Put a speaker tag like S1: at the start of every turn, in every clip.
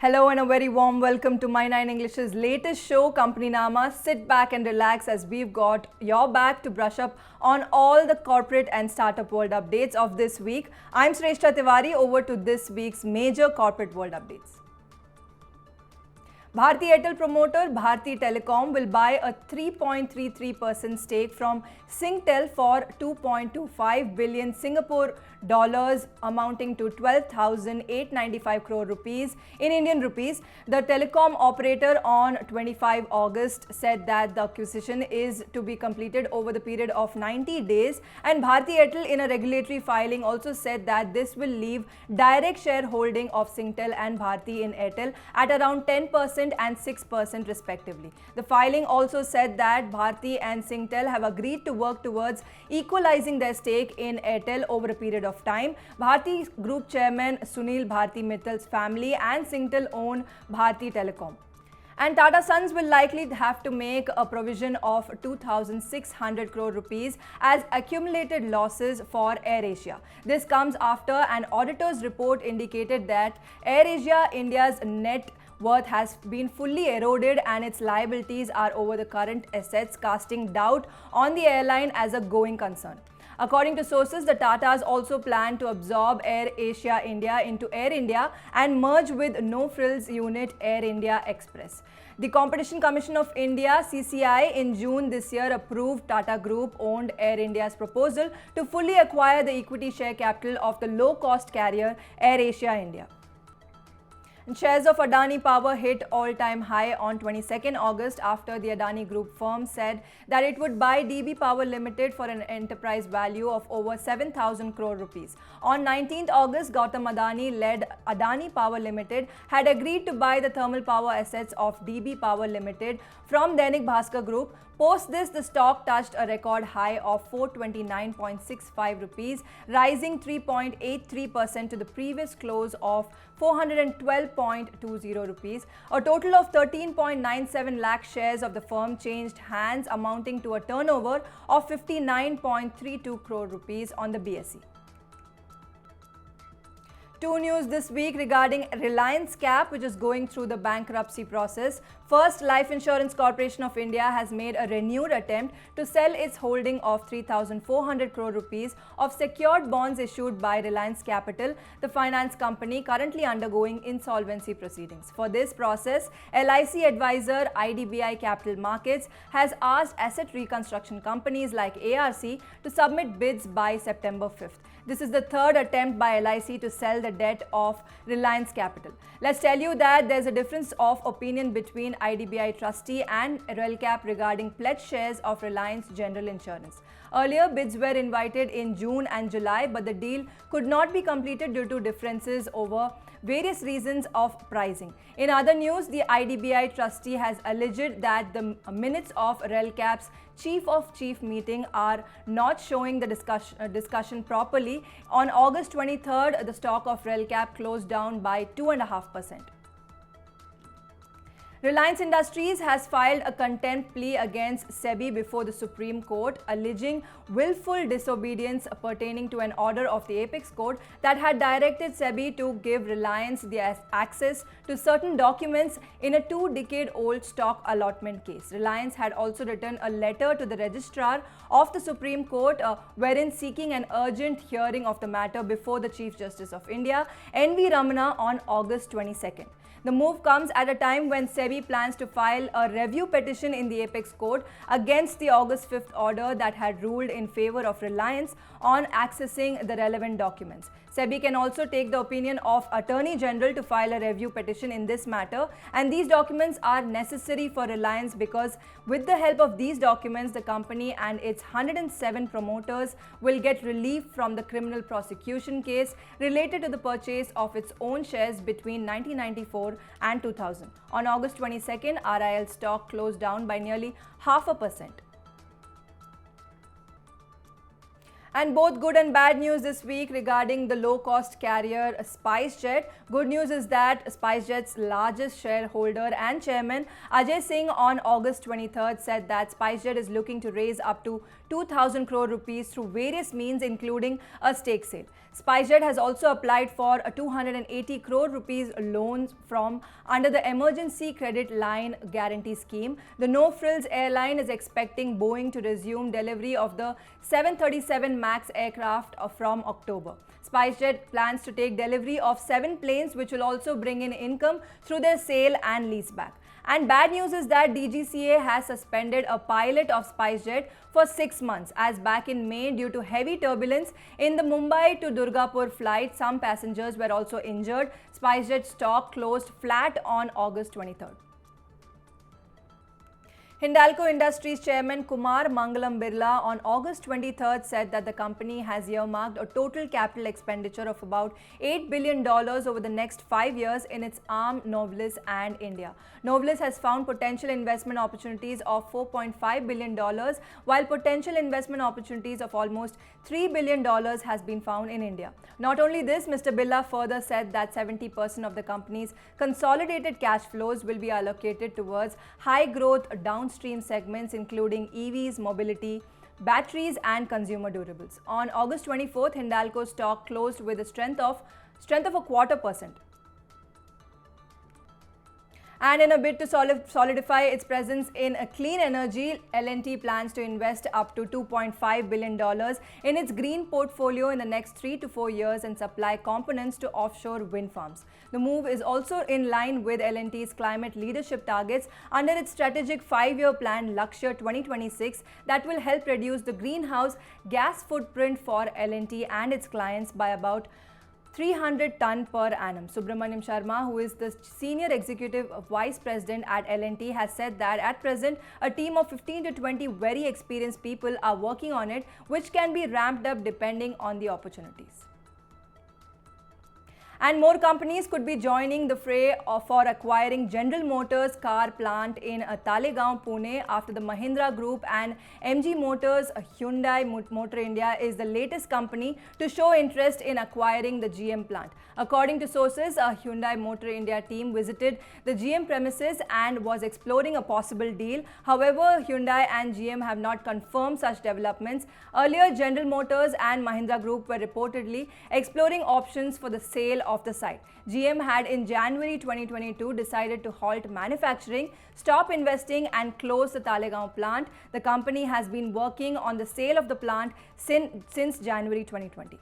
S1: Hello and a very warm welcome to My 9 English's latest show, Companynama. Sit back and relax as we've got your back to brush up on all the corporate and startup world updates of this week. I'm Shrestha Tiwari. Over to this week's major corporate world updates. Bharti Airtel promoter Bharti Telecom will buy a 3.33% stake from Singtel for 2.25 billion Singapore dollars, amounting to 12,895 crore rupees in Indian rupees. The telecom operator on 25 August said that the acquisition is to be completed over the period of 90 days, and Bharti Airtel in a regulatory filing also said that this will leave direct shareholding of Singtel and Bharti in Airtel at around 10% and 6% respectively. The filing also said that Bharti and Singtel have agreed to work towards equalizing their stake in Airtel over a period of time. Bharti Group Chairman Sunil Bharti Mittal's family and Singtel own Bharti Telecom. And Tata Sons will likely have to make a provision of 2,600 crore rupees as accumulated losses for Airasia. This comes after an auditor's report indicated that Airasia India's net worth has been fully eroded and its liabilities are over the current assets, casting doubt on the airline as a going concern. According to sources, the Tatas also plan to absorb Airasia India into Air India and merge with no-frills unit Air India Express. The Competition Commission of India (CCI) in June this year approved Tata Group owned Air India's proposal to fully acquire the equity share capital of the low-cost carrier Airasia India. And shares of Adani Power hit all-time high on 22nd August after the Adani Group firm said that it would buy DB Power Limited for an enterprise value of over 7,000 crore rupees. On 19th August, Gautam Adani-led Adani Power Limited had agreed to buy the thermal power assets of DB Power Limited from Dainik Bhaskar Group. Post this, the stock touched a record high of 429.65 rupees, rising 3.83% to the previous close of 412.20 rupees. A total of 13.97 lakh shares of the firm changed hands, amounting to a turnover of 59.32 crore rupees on the BSE. Two news this week regarding Reliance Cap, which is going through the bankruptcy process. First, Life Insurance Corporation of India has made a renewed attempt to sell its holding of 3,400 crore rupees of secured bonds issued by Reliance Capital, the finance company currently undergoing insolvency proceedings. For this process, LIC advisor IDBI Capital Markets has asked asset reconstruction companies like ARC to submit bids by September 5th. This is the third attempt by LIC to sell the debt of Reliance Capital. Let's tell you that there's a difference of opinion between IDBI trustee and RelCap regarding pledged shares of Reliance General Insurance. Earlier, bids were invited in June and July, but the deal could not be completed due to differences over various reasons of pricing. In other news, the IDBI trustee has alleged that the minutes of RelCap's Chief of Chief meeting are not showing the discussion properly. On August 23rd, the stock of RelCap closed down by 2.5%. Reliance Industries has filed a contempt plea against SEBI before the Supreme Court, alleging willful disobedience pertaining to an order of the Apex Court that had directed SEBI to give Reliance the access to certain documents in a 2-decade-old stock allotment case. Reliance had also written a letter to the Registrar of the Supreme Court wherein seeking an urgent hearing of the matter before the Chief Justice of India, N.V. Ramana, on August 22nd. The move comes at a time when SEBI plans to file a review petition in the Apex Court against the August 5th order that had ruled in favor of Reliance on accessing the relevant documents. SEBI can also take the opinion of Attorney General to file a review petition in this matter, and these documents are necessary for Reliance because with the help of these documents, the company and its 107 promoters will get relief from the criminal prosecution case related to the purchase of its own shares between 1994 and 2000. On August 22nd, RIL stock closed down by nearly 0.5%. And both good and bad news this week regarding the low-cost carrier Spicejet. Good news is that Spicejet's largest shareholder and chairman Ajay Singh on August 23rd said that Spicejet is looking to raise up to 2,000 crore rupees through various means including a stake sale. Spicejet has also applied for a 280 crore rupees loan from under the Emergency Credit Line Guarantee Scheme. The no-frills airline is expecting Boeing to resume delivery of the 737 MAX aircraft from October. Spicejet plans to take delivery of 7 planes, which will also bring in income through their sale and leaseback. And bad news is that DGCA has suspended a pilot of Spicejet for 6 months, as back in May, due to heavy turbulence in the Mumbai to Durgapur flight, some passengers were also injured. Spicejet stock closed flat on August 23rd. Hindalco Industries chairman Kumar Mangalam Birla on August 23rd said that the company has earmarked a total capital expenditure of about $8 billion over the next 5 years in its arm Novelis and India. Novelis has found potential investment opportunities of $4.5 billion, while potential investment opportunities of almost $3 billion has been found in India. Not only this, Mr. Birla further said that 70% of the company's consolidated cash flows will be allocated towards high-growth downstream segments including EVs, mobility, batteries and consumer durables. On August 24th, Hindalco stock closed with a strength of a 0.25%. And in a bid to solidify its presence in clean energy, L&T plans to invest up to $2.5 billion in its green portfolio in the next 3 to 4 years and supply components to offshore wind farms. The move is also in line with L&T's climate leadership targets under its strategic 5-year plan Lakshya 2026 that will help reduce the greenhouse gas footprint for L&T and its clients by about 300 ton per annum. Subramaniam Sharma, who is the Senior Executive Vice President at L&T, has said that at present, a team of 15 to 20 very experienced people are working on it, which can be ramped up depending on the opportunities. And more companies could be joining the fray for acquiring General Motors car plant in Talegaon, Pune after the Mahindra Group and MG Motors. Hyundai Motor India is the latest company to show interest in acquiring the GM plant. According to sources, a Hyundai Motor India team visited the GM premises and was exploring a possible deal. However, Hyundai and GM have not confirmed such developments. Earlier, General Motors and Mahindra Group were reportedly exploring options for the sale of the site. GM had in January 2022 decided to halt manufacturing, stop investing and close the Talegaon plant. The company has been working on the sale of the plant since January 2020.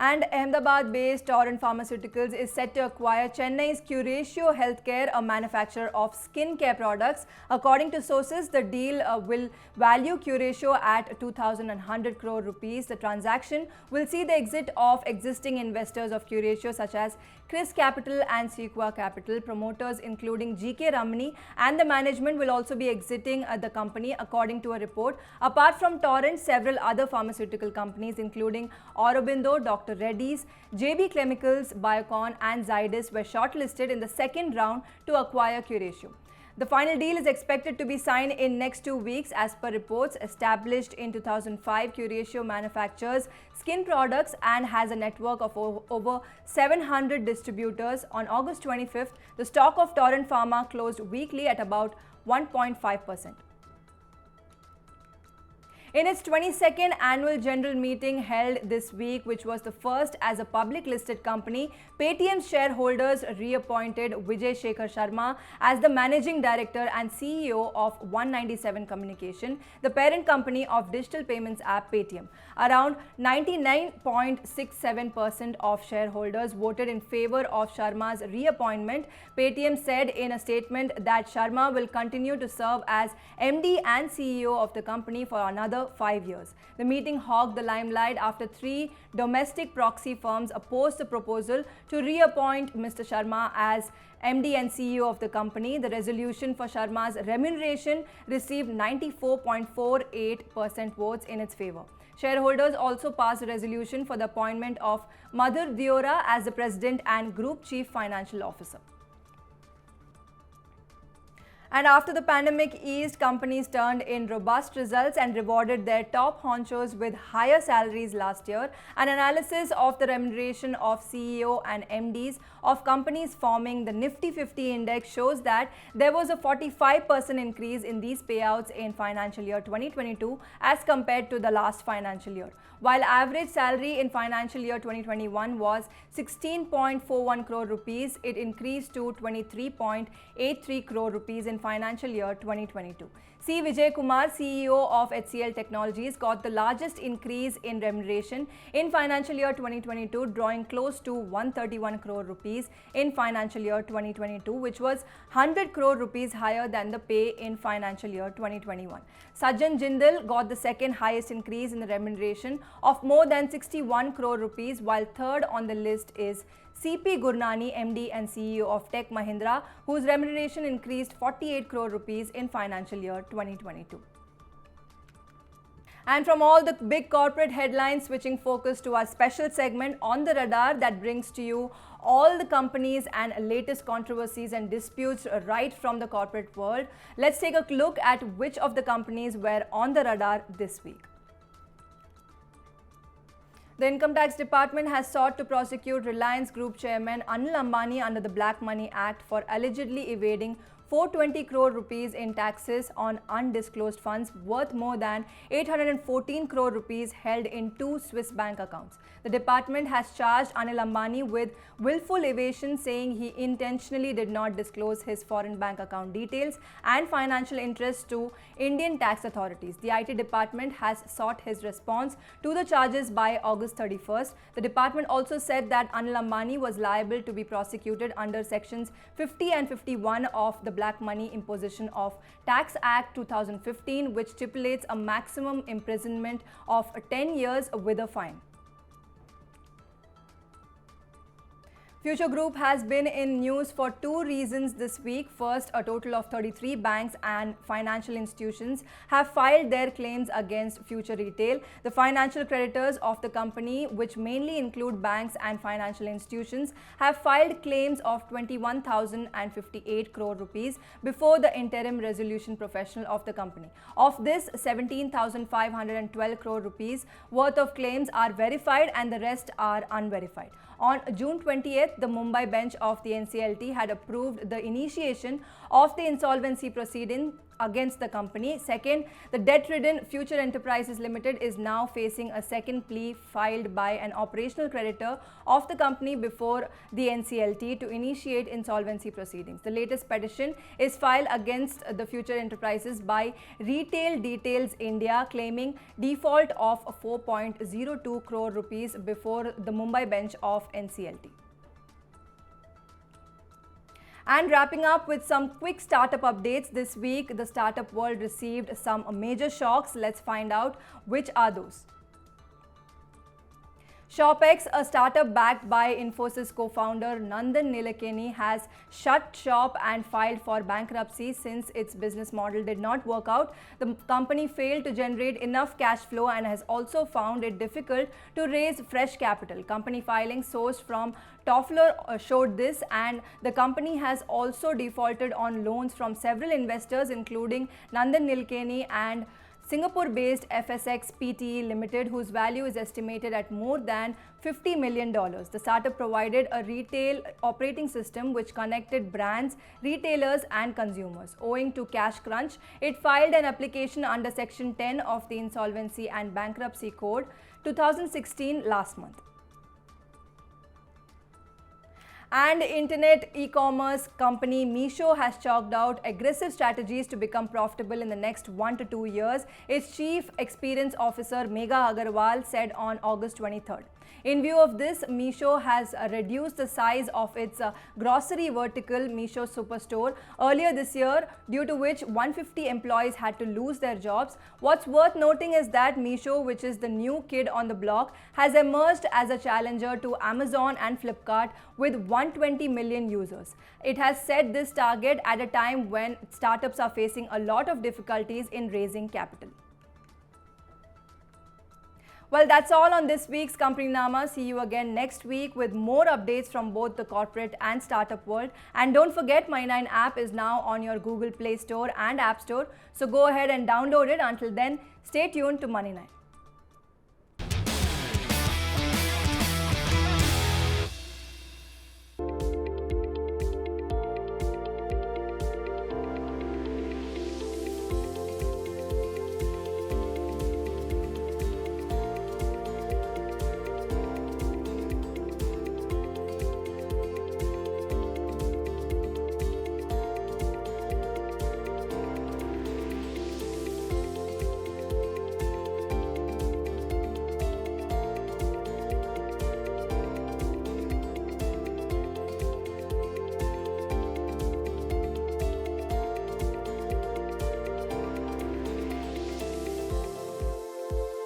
S1: And Ahmedabad-based Torrent Pharmaceuticals is set to acquire Chennai's Curatio Healthcare, a manufacturer of skincare products. According to sources, the deal will value Curatio at 2,100 crore rupees. The transaction will see the exit of existing investors of Curatio such as Chris Capital and Sequoia Capital. Promoters including GK Ramani and the management will also be exiting the company, according to a report. Apart from Torrent, several other pharmaceutical companies including Aurobindo, Dr. Reddy's, JB Chemicals, Biocon and Zydus were shortlisted in the second round to acquire Curatio. The final deal is expected to be signed in next 2 weeks. As per reports, established in 2005, Curatio manufactures skin products and has a network of over 700 distributors. On August 25th, the stock of Torrent Pharma closed weekly at about 1.5%. In its 22nd annual general meeting held this week, which was the first as a public listed company, Paytm shareholders reappointed Vijay Shekhar Sharma as the managing director and CEO of 197 Communication, the parent company of digital payments app Paytm. Around 99.67% of shareholders voted in favor of Sharma's reappointment. Paytm said in a statement that Sharma will continue to serve as MD and CEO of the company for another 5 years. The meeting hogged the limelight after 3 domestic proxy firms opposed the proposal to reappoint Mr. Sharma as MD and CEO of the company. The resolution for Sharma's remuneration received 94.48% votes in its favor. Shareholders also passed a resolution for the appointment of Madhur Deora as the President and Group Chief Financial Officer. And after the pandemic eased, companies turned in robust results and rewarded their top honchos with higher salaries last year. An analysis of the remuneration of CEO and MDs of companies forming the Nifty 50 index shows that there was a 45% increase in these payouts in financial year 2022 as compared to the last financial year. While average salary in financial year 2021 was 16.41 crore rupees, it increased to 23.83 crore rupees in financial year 2022. C. Vijay Kumar, CEO of HCL Technologies, got the largest increase in remuneration in financial year 2022, drawing close to 131 crore rupees in financial year 2022, which was 100 crore rupees higher than the pay in financial year 2021. Sajjan Jindal got the second highest increase in the remuneration of more than 61 crore rupees, while third on the list is CP Gurnani, MD and CEO of Tech Mahindra, whose remuneration increased 48 crore rupees in financial year 2022. And from all the big corporate headlines, switching focus to our special segment On the Radar that brings to you all the companies and latest controversies and disputes right from the corporate world. Let's take a look at which of the companies were on the radar this week. The Income Tax Department has sought to prosecute Reliance Group Chairman Anil Ambani under the Black Money Act for allegedly evading 420 crore rupees in taxes on undisclosed funds worth more than 814 crore rupees held in two Swiss bank accounts. The department has charged Anil Ambani with willful evasion, saying he intentionally did not disclose his foreign bank account details and financial interests to Indian tax authorities. The IT department has sought his response to the charges by August 31st. The department also said that Anil Ambani was liable to be prosecuted under sections 50 and 51 of the Black Money Imposition of Tax Act 2015, which stipulates a maximum imprisonment of 10 years with a fine. Future Group has been in news for two reasons this week. First, a total of 33 banks and financial institutions have filed their claims against Future Retail. The financial creditors of the company, which mainly include banks and financial institutions, have filed claims of 21,058 crore rupees before the interim resolution professional of the company. Of this, 17,512 crore rupees worth of claims are verified and the rest are unverified. On June 20th, the Mumbai bench of the NCLT had approved the initiation of the insolvency proceeding against the company. Second, the debt-ridden Future Enterprises Limited is now facing a second plea filed by an operational creditor of the company before the NCLT to initiate insolvency proceedings. The latest petition is filed against the Future Enterprises by Retail Details India, claiming default of 4.02 crore rupees before the Mumbai bench of NCLT. And wrapping up with some quick startup updates this week, the startup world received some major shocks. Let's find out which are those. Shopex, a startup backed by Infosys co-founder Nandan Nilekani, has shut shop and filed for bankruptcy since its business model did not work out. The company failed to generate enough cash flow and has also found it difficult to raise fresh capital. Company filings sourced from Toffler showed this, and the company has also defaulted on loans from several investors, including Nandan Nilekani and Singapore-based FSX Pte Limited, whose value is estimated at more than $50 million. The startup provided a retail operating system which connected brands, retailers and consumers. Owing to cash crunch, it filed an application under Section 10 of the Insolvency and Bankruptcy Code 2016 last month. And internet e-commerce company Misho has chalked out aggressive strategies to become profitable in the next 1 to 2 years, its Chief Experience Officer Megha Agarwal said on August 23rd. In view of this, Misho has reduced the size of its grocery vertical, Misho Superstore, earlier this year, due to which 150 employees had to lose their jobs. What's worth noting is that Misho, which is the new kid on the block, has emerged as a challenger to Amazon and Flipkart with 120 million users. It has set this target at a time when startups are facing a lot of difficulties in raising capital. Well, that's all on this week's Companynama. See you again next week with more updates from both the corporate and startup world. And don't forget, Money9 app is now on your Google Play Store and App Store. So go ahead and download it. Until then, stay tuned to Money9.